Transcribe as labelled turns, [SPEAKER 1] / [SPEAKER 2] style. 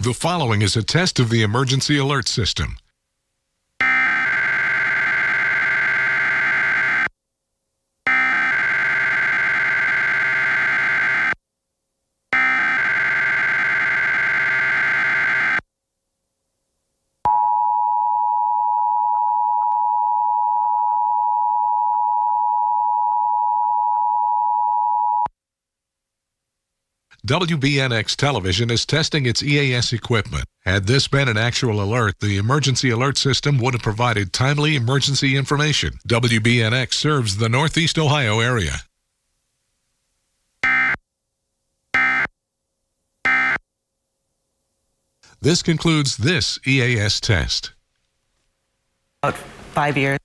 [SPEAKER 1] The following is a test of the emergency alert system. WBNX Television is testing its EAS equipment. Had this been an actual alert, the emergency alert system would have provided timely emergency information. WBNX serves the Northeast Ohio area. This concludes this EAS test.
[SPEAKER 2] About 5 years.